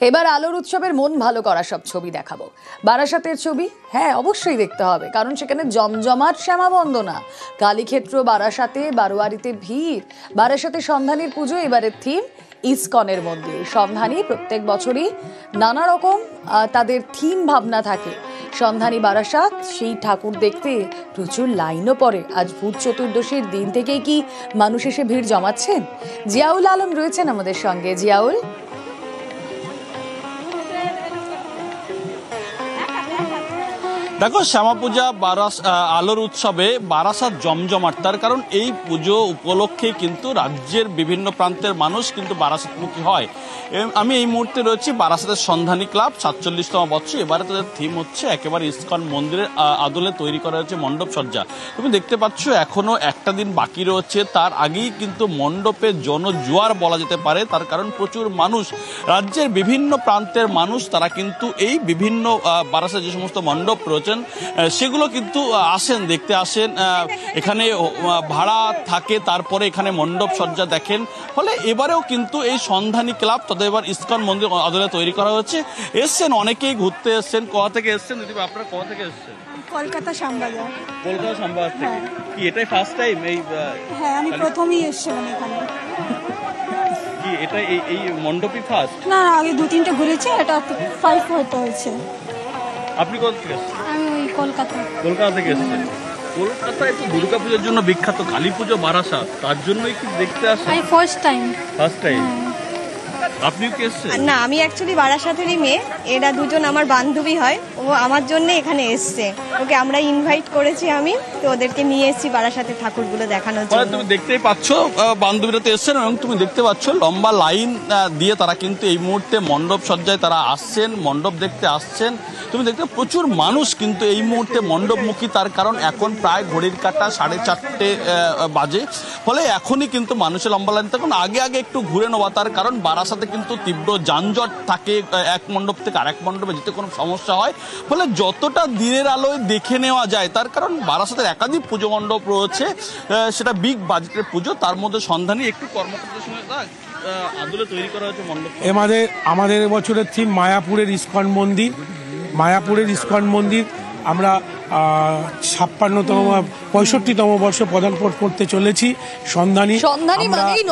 এবার আলোর উৎসবের মন ভালো করা সব ছবি দেখাবো। বারাসাতের ছবি, হ্যাঁ অবশ্যই দেখতে হবে, কারণ সেখানে জমজমাট শ্যামা বন্দনা, কালীক্ষেত্র, বারাসাতে বারোয়ারিতে ভিড়। বারাসাতে সন্ধানীর পুজো এবারের থিম ইসকনের মন্দির। সন্ধানী প্রত্যেক বছরই নানা রকম তাদের থিম ভাবনা থাকে। সন্ধানী বারাসাত সেই ঠাকুর দেখতে প্রচুর লাইনও পড়ে। আজ ভূত চতুর্দশীর দিন থেকেই কি মানুষ এসে ভিড় জমাচ্ছেন? জিয়াউল আলম রয়েছেন আমাদের সঙ্গে। জিয়াউল, দেখো, শ্যামা পূজা আলোর উৎসবে বারাসাত জমজমাট। তার কারণ এই পুজো উপলক্ষে কিন্তু রাজ্যের বিভিন্ন প্রান্তের মানুষ কিন্তু বারাসাতমুখী হয়। আমি এই মুহূর্তে রয়েছি বারাসাতের সন্ধানী ক্লাব, 47তম বর্ষ। এবারে তাদের থিম হচ্ছে একেবারে ইসকন মন্দিরের আদলে তৈরি করা হচ্ছে মণ্ডপ সজ্জা। তুমি দেখতে পাচ্ছ এখনো একটা দিন বাকি রয়েছে, তার আগেই কিন্তু মণ্ডপে জনজোয়ার বলা যেতে পারে। তার কারণ প্রচুর মানুষ, রাজ্যের বিভিন্ন প্রান্তের মানুষ, তারা কিন্তু এই বিভিন্ন বারাসাত যে সমস্ত মণ্ডপ রয়েছে সেগুলো কিন্তু আসেন, দেখতে আসেন, এখানে ভাড়া থাকে, তারপরে এখানে মণ্ডপ সজ্জা দেখেন। ফলে এবারেও কিন্তু এই সন্ধানী ক্লাব তাদের এবার ইসকন মন্দির আদলে তৈরি করা হচ্ছে। এসছেন অনেকেই ঘুরতে এসছেন। কোথা থেকে এসছেন দিদি? আপনারা কোথা থেকে এসছেন? কলকাতা শ্যামবাজার। কলকাতা শ্যামবাজার থেকে। কি এটাই ফার্স্ট টাইম? হ্যাঁ, আমি প্রথমেই এসেছিলাম এখানে। কি এটা এই মণ্ডপই ফার্স্ট? না, আগে 2-3টে ঘুরেছি, এটা 5 হতে হয়েছে। আপনি কোথা থেকে এসছেন? আমি ওই কলকাতা থেকে এসছেন। কলকাতায় তো দুর্গাপুজোর জন্য বিখ্যাত, কালী পুজো বারাসাত, তার জন্যই কি দেখতে আসেন? First time. আপনিও কি এসছেন? না, আমি অ্যাকচুয়ালি বারাসাতেরই মেয়ে। এরা দুজন আমার বান্ধবী হয়। ও আমার জন্য এখানে এসছে। ওকে আমরা ইনভাইট করেছি, আমি তো ওদেরকে নিয়ে এসেছি বারাসাতের ঠাকুরগুলো দেখানোর জন্য। তুমি দেখতেই পাচ্ছ বান্ধবীরা তো এসছেন, এবং তুমি দেখতে পাচ্ছ লম্বা লাইন দিয়ে তারা কিন্তু এই মুহূর্তে মণ্ডপ সজ্জায় তারা আসছেন, মণ্ডপ দেখতে আসছেন। তুমি দেখতে প্রচুর মানুষ কিন্তু এই মুহূর্তে মণ্ডপমুখী। তার কারণ এখন প্রায় ঘড়ির কাঁটা 4:30 বাজে। ফলে এখনই কিন্তু মানুষের লম্বা লাইন। তখন আগে একটু ঘুরে নেওয়া, তার কারণ বারাসাতে কিন্তু তীব্র যানজট থাকে, এক মণ্ডপ থেকে আরেক মণ্ডপে যেতে কোনো সমস্যা হয়। ফলে যতটা দিনের আলোয় দেখে নেওয়া যায়, তার কারণ বারাসাতের একাধিক পুজো মণ্ডপ রয়েছে, সেটা বিগ বাজেটের পুজো। তার মধ্যে সন্ধানী একটু কর্মকর্তার সঙ্গে আদলে তৈরি করা হয়েছে মণ্ডপ। আমাদের বছরের থিম মায়াপুরের ইসকন মন্দির। মায়াপুরের ইসকন মন্দির আমরা 65তম বর্ষ পদার্পণ করতে চলেছি। সন্ধানী মানেই